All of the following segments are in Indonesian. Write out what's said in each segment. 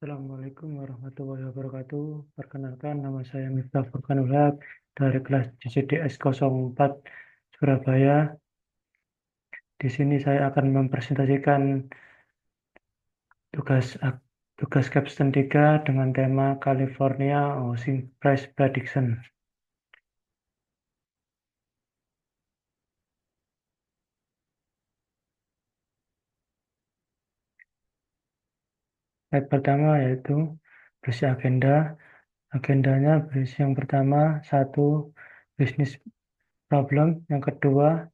Assalamualaikum warahmatullahi wabarakatuh. Perkenalkan, nama saya Miftah Furkanulhaq dari kelas JCDS 04 Surabaya. Di sini saya akan mempresentasikan tugas tugas capstone 3 dengan tema California Housing Price Prediction. Slide pertama yaitu berisi agenda. Agendanya berisi yang pertama, satu, business problem. Yang kedua,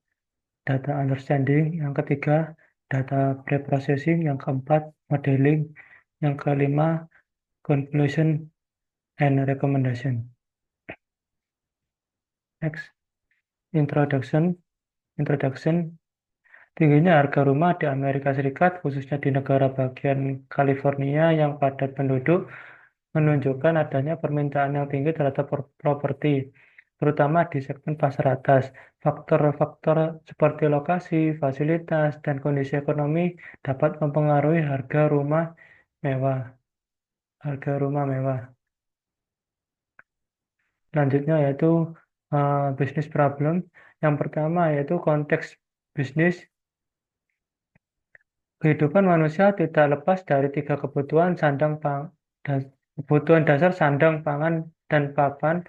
data understanding. Yang ketiga, data preprocessing. Yang keempat, modeling. Yang kelima, conclusion and recommendation. Next, introduction. Tingginya harga rumah di Amerika Serikat, khususnya di negara bagian California yang padat penduduk, menunjukkan adanya permintaan yang tinggi terhadap properti, terutama di segmen pasar atas. Faktor-faktor seperti lokasi, fasilitas, dan kondisi ekonomi dapat mempengaruhi mewah. Harga rumah mewah. Selanjutnya yaitu business problem. Yang pertama yaitu konteks bisnis. Kehidupan manusia tidak lepas dari tiga kebutuhan dasar sandang, pangan, dan papan.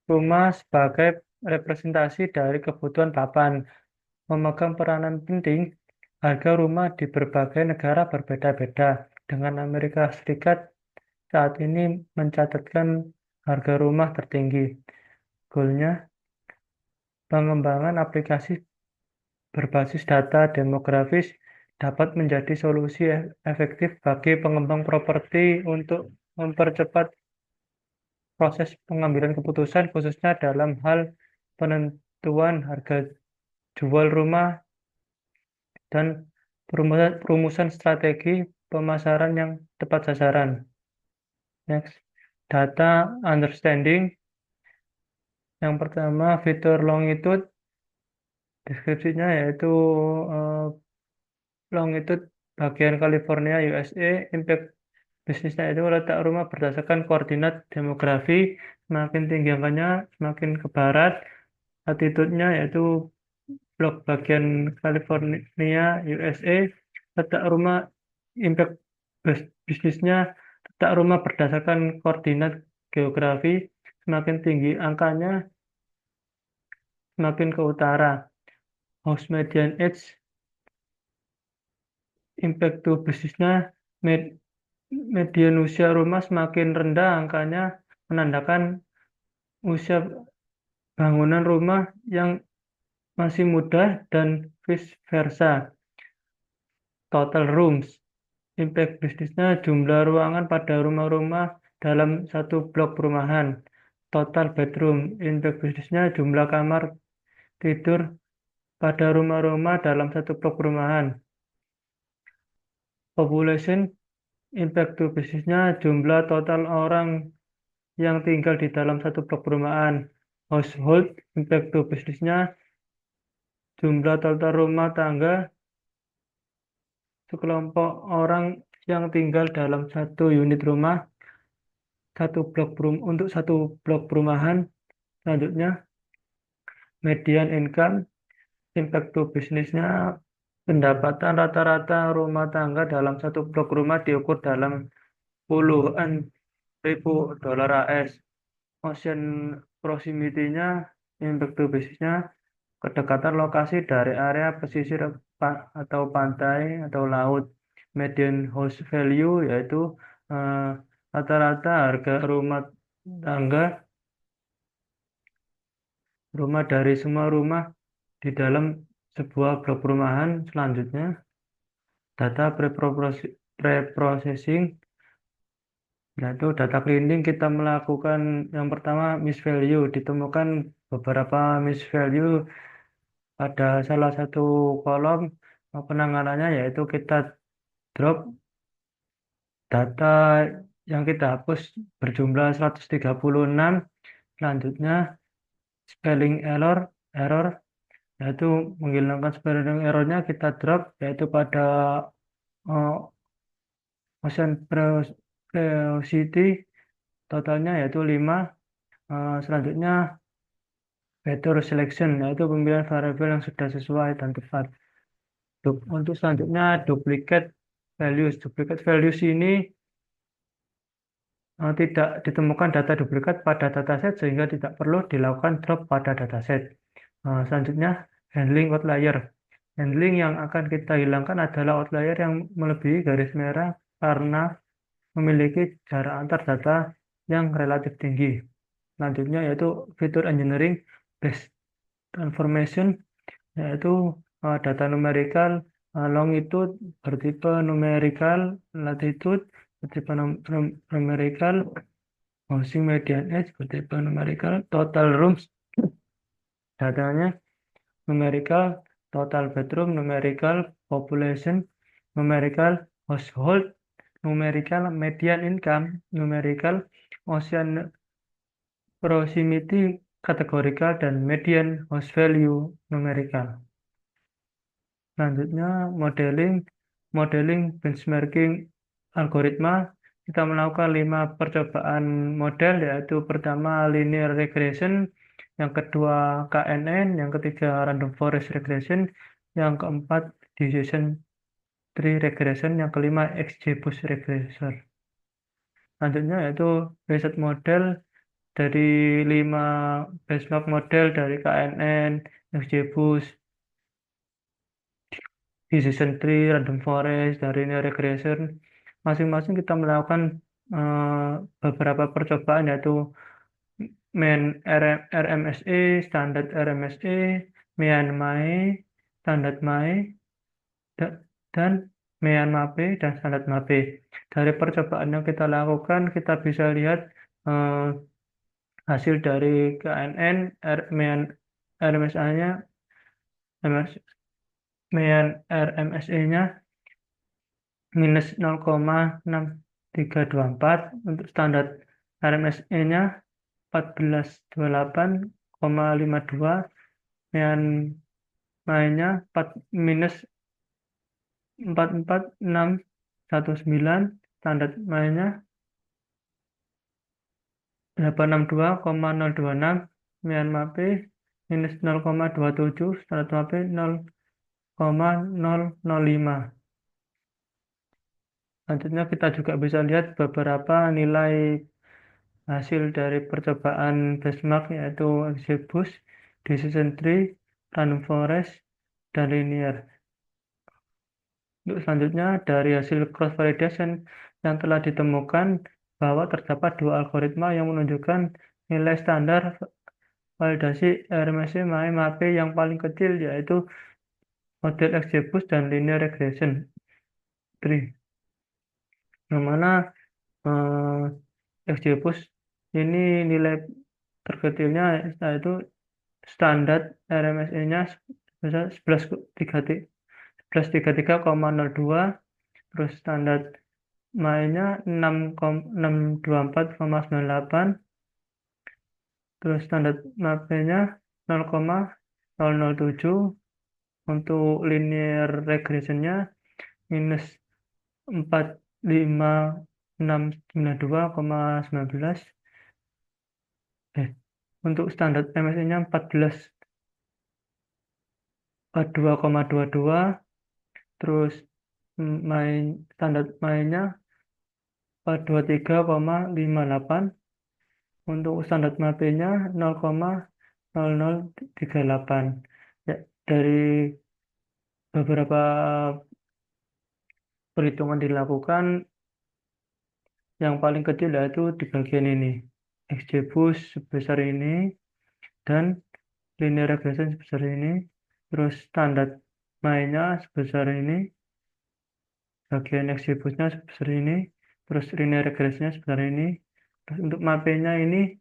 Rumah sebagai representasi dari kebutuhan papan memegang peranan penting. Harga rumah di berbagai negara berbeda-beda. Dengan Amerika Serikat saat ini mencatatkan harga rumah tertinggi. Goalnya, pengembangan aplikasi berbasis data demografis dapat menjadi solusi efektif bagi pengembang properti untuk mempercepat proses pengambilan keputusan, khususnya dalam hal penentuan harga jual rumah dan perumusan strategi pemasaran yang tepat sasaran. Next, data understanding. Yang pertama, fitur longitude. Deskripsinya yaitu eh, longitude bagian California, USA. Impact bisnisnya itu letak rumah berdasarkan koordinat demografi. Semakin tinggi angkanya, semakin ke barat. Latitude-nya yaitu blok bagian California, USA. Letak rumah, impact bisnisnya, letak rumah berdasarkan koordinat geografi. Semakin tinggi angkanya, semakin ke utara. House median age, impact to bisnisnya, median usia rumah semakin rendah angkanya, menandakan usia bangunan rumah yang masih muda dan vice versa. Total rooms, impact bisnisnya jumlah ruangan pada rumah-rumah dalam satu blok perumahan. Total bedroom, impact bisnisnya jumlah kamar tidur pada rumah-rumah dalam satu blok perumahan. Population, impact to bisnisnya jumlah total orang yang tinggal di dalam satu blok perumahan. Household, impact to bisnisnya jumlah total rumah tangga sekelompok orang yang tinggal dalam satu unit rumah untuk satu blok perumahan. Selanjutnya, median income, impact to bisnisnya pendapatan rata-rata rumah tangga dalam satu blok rumah diukur dalam puluhan ribu dolar AS. Ocean proximity-nya, impact to bisnisnya kedekatan lokasi dari area pesisir atau pantai atau laut. Median house value yaitu eh, rata-rata harga tangga rumah dari semua rumah di dalam sebuah blok perumahan. Selanjutnya, data preprocessing yaitu data cleaning. Kita melakukan yang pertama misvalue, ditemukan beberapa misvalue pada salah satu kolom penanganannya, yaitu kita drop data yang kita hapus berjumlah 136. Selanjutnya, spelling error yaitu menghilangkan spelling errornya kita drop, yaitu pada uh, ocean velocity totalnya yaitu 5. Selanjutnya vector selection yaitu pemilihan variabel yang sudah sesuai dan tepat. Untuk selanjutnya duplicate values. Duplicate values ini tidak ditemukan data duplikat pada dataset sehingga tidak perlu dilakukan drop pada dataset. Selanjutnya handling outlier. Handling yang akan kita hilangkan adalah outlier yang melebihi garis merah karena memiliki jarak antar data yang relatif tinggi. Selanjutnya yaitu fitur engineering based transformation, yaitu data numerikal longitude bertipe numerical, latitude bertipe numerical, housing median age bertipe numerical, total rooms datanya numerical, total bedroom numerical, population numerical, household numerical, median income numerical, ocean proximity kategorikal, dan median house value numerical. Selanjutnya modeling, benchmarking algoritma. Kita melakukan 5 percobaan model, yaitu pertama linear regression, yang kedua KNN, yang ketiga random forest regression, yang keempat decision tree regression, yang kelima XGBoost regression. Selanjutnya yaitu reset model dari 5 benchmark model dari KNN, XGBoost, decision tree, random forest, dan linear regression. Masing-masing kita melakukan beberapa percobaan, yaitu main RMSE, standar RMSE, mean MAE, standar MAE, dan mean MAPE dan standar MAPE. Dari percobaan yang kita lakukan, kita bisa lihat hasil dari KNN, mean RMSA-nya, mean RMSE-nya minus 0,6324, untuk standar RMSE-nya 1428,52, dan lainnya minus 44619, standar lainnya 862,026, Mian MAPE minus 0,27, standar MAPE 0,005. Selanjutnya kita juga bisa lihat beberapa nilai hasil dari percobaan benchmark, yaitu XGBoost, decision tree, random forest, dan linear. Untuk selanjutnya, dari hasil cross validation yang telah ditemukan bahwa terdapat 2 algoritma yang menunjukkan nilai standar validasi RMSE MAPE yang paling kecil, yaitu model XGBoost dan linear regression tree, yang mana XGBoost ini nilai terkecilnya yaitu standar RMSE-nya sebesar 1133,02, terus standar MAE-nya 6,624,98, terus standar MAPE-nya 0,007, untuk linear regression-nya minus 45692,19, untuk standar MSE-nya 1442,22, terus standar MAE-nya 423,58, untuk standar MAPE-nya 0,0038. Ya, dari beberapa perhitungan dilakukan, yang paling kecil yaitu di bagian ini, XGBoost sebesar ini, dan linear regression sebesar ini, terus standar MAE-nya sebesar ini, bagian XGBoost-nya sebesar ini, terus linear regression-nya sebesar ini, terus untuk MAPE-nya ini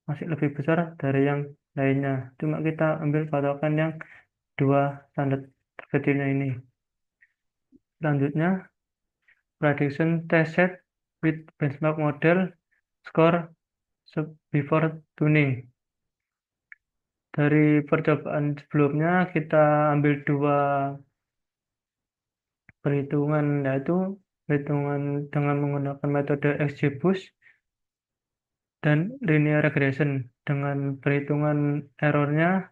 masih lebih besar dari yang lainnya. Cuma kita ambil patokan yang 2 standar terkecilnya ini. Selanjutnya, prediction test set with benchmark model score before tuning. Dari percobaan sebelumnya kita ambil 2 perhitungan, yaitu perhitungan dengan menggunakan metode XGBoost dan linear regression. Dengan perhitungan errornya,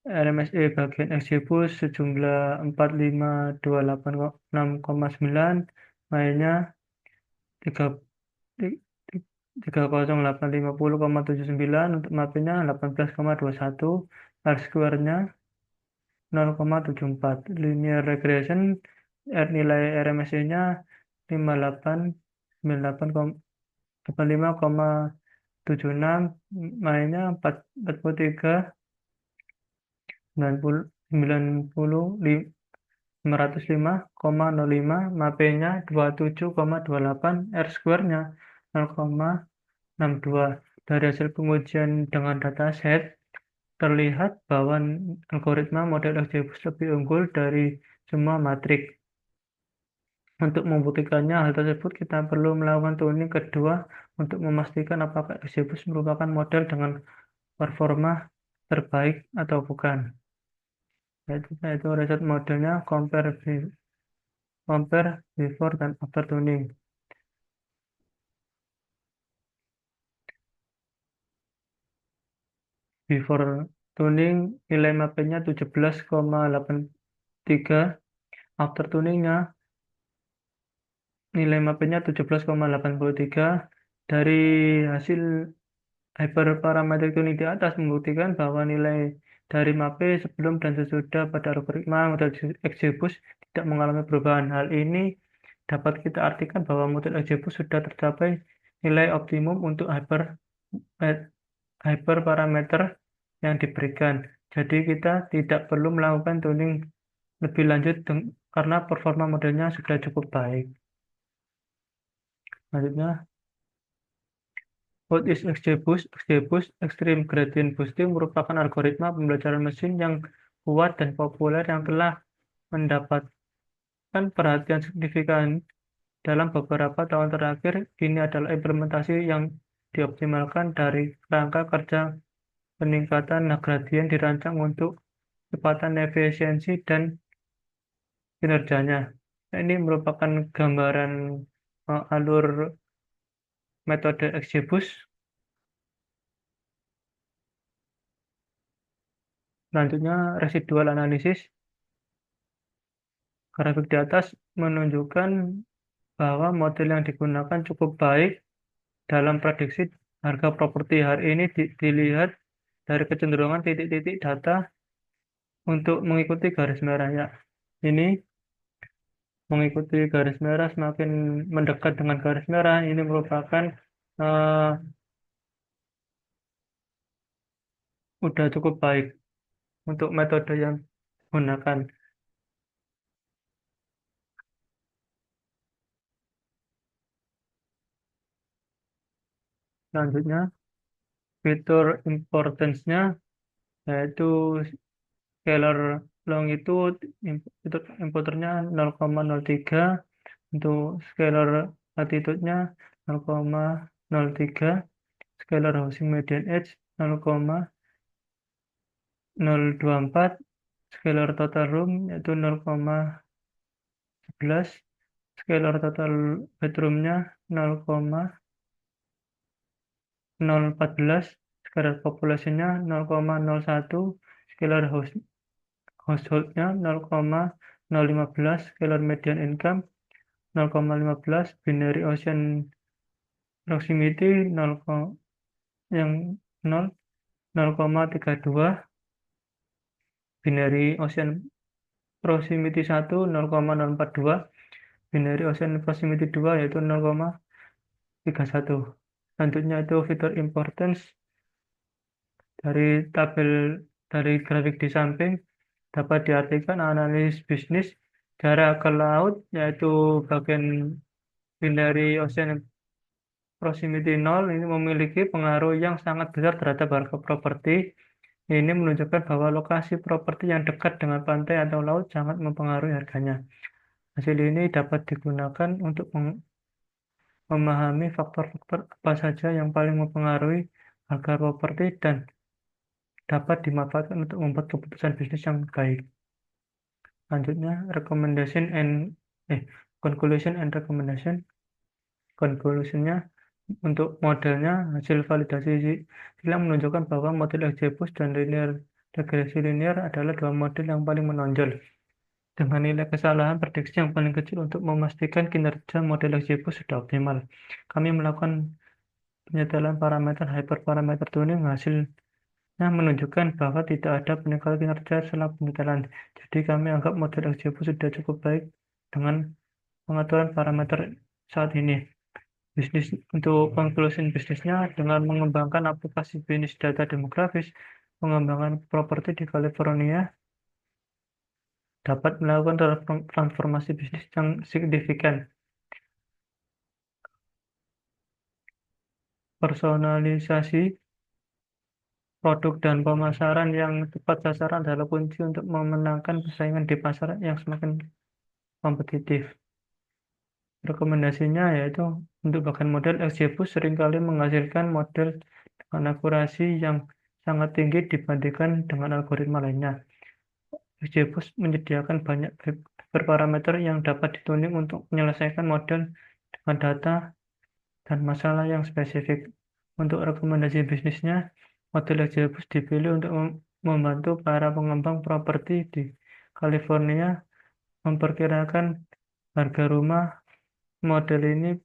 RMSE bagian XGBoost sejumlah 45286,9, lainnya 30850,79, untuk mappingnya 18,21, R square-nya 0,74. Linear regression, nilai RMSE-nya 5898,75,76, mainnya 43, 90, 505,05, mappingnya 27,28, R square-nya 0,62. Dari hasil pengujian dengan dataset, terlihat bahwa algoritma model XGBoost lebih unggul dari semua matriks. Untuk membuktikannya hal tersebut, kita perlu melakukan tuning kedua untuk memastikan apakah XGBoost merupakan model dengan performa terbaik atau bukan. Yaitu reset modelnya compare before dan after tuning. Before tuning nilai mappingnya 17,83, after tuningnya nilai mappingnya 17,83. Dari hasil hyperparametric tuning di atas membuktikan bahwa nilai dari mapping sebelum dan sesudah pada algoritma model XGBoost tidak mengalami perubahan. Hal ini dapat kita artikan bahwa model XGBoost sudah tercapai nilai optimum untuk hyperparameter yang diberikan. Jadi kita tidak perlu melakukan tuning lebih lanjut karena performa modelnya sudah cukup baik. Selanjutnya, what is XGBoost? XGBoost, Extreme Gradient Boosting, merupakan algoritma pembelajaran mesin yang kuat dan populer yang telah mendapatkan perhatian signifikan dalam beberapa tahun terakhir. Ini adalah implementasi yang dioptimalkan dari rangka kerja peningkatan gradien dirancang untuk kecepatan, efisiensi, dan kinerjanya. Ini merupakan gambaran alur metode XGBoost. Selanjutnya, residual analisis. Grafik di atas menunjukkan bahwa model yang digunakan cukup baik dalam prediksi harga properti. Hari ini dilihat dari kecenderungan titik-titik data untuk mengikuti garis merah, ya. Ini mengikuti garis merah, semakin mendekat dengan garis merah, ini merupakan uh, udah cukup baik untuk metode yang digunakan. Selanjutnya, fitur importance-nya yaitu scalar longitude, fitur importernya 0,03, untuk scalar latitude-nya 0,03, scalar housing median age 0,024, scalar total room yaitu 0,11, scalar total bedroom-nya 0,014, scalar population-nya 0,01, scalar household-nya 0,015, scalar median income 0,15, binary ocean proximity 0, yang 0, 0,32, binary ocean proximity 1 0,042, binary ocean proximity 2 yaitu 0,31. Selanjutnya itu fitur importance. Dari tabel dari grafik di samping dapat diartikan analis bisnis jarak ke laut, yaitu bagian binary ocean proximity 0 ini memiliki pengaruh yang sangat besar terhadap harga properti. Ini menunjukkan bahwa lokasi properti yang dekat dengan pantai atau laut sangat mempengaruhi harganya. Hasil ini dapat digunakan untuk memahami faktor-faktor apa saja yang paling mempengaruhi harga properti dan dapat dimanfaatkan untuk membuat keputusan bisnis yang baik. Selanjutnya, recommendation and Conclusion and recommendation. Conclusion-nya, untuk modelnya, hasil validasi silang menunjukkan bahwa model XGBoost dan linear regresi linear adalah dua model yang paling menonjol, dengan nilai kesalahan prediksi yang paling kecil untuk memastikan kinerja model XGBoost sudah optimal. Kami melakukan penyetelan parameter hyperparameter tuning, hasilnya menunjukkan bahwa tidak ada peningkatan kinerja setelah penyetelan. Jadi kami anggap model XGBoost sudah cukup baik dengan pengaturan parameter saat ini. Untuk conclusion bisnisnya, dengan mengembangkan aplikasi bisnis data demografis, pengembangan properti di California dapat melakukan transformasi bisnis yang signifikan. Personalisasi produk dan pemasaran yang tepat sasaran adalah kunci untuk memenangkan persaingan di pasar yang semakin kompetitif. Rekomendasinya yaitu untuk bagian model XGBoost seringkali menghasilkan model dengan akurasi yang sangat tinggi dibandingkan dengan algoritma lainnya. XGBoost menyediakan banyak parameter yang dapat dituning untuk menyelesaikan model dengan data dan masalah yang spesifik. Untuk rekomendasi bisnisnya, model XGBoost dipilih untuk membantu para pengembang properti di California memperkirakan harga rumah. Model ini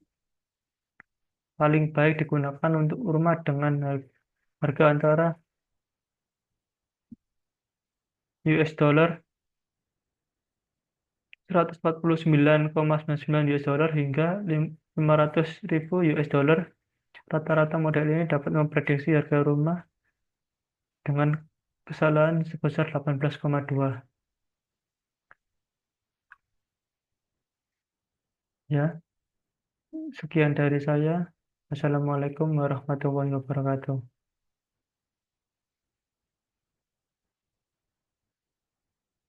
paling baik digunakan untuk rumah dengan harga antara US dollar 149,99 US dollar hingga 500.000 US dollar. Rata-rata model ini dapat memprediksi harga rumah dengan kesalahan sebesar 18,2. Ya, sekian dari saya. Assalamualaikum warahmatullahi wabarakatuh.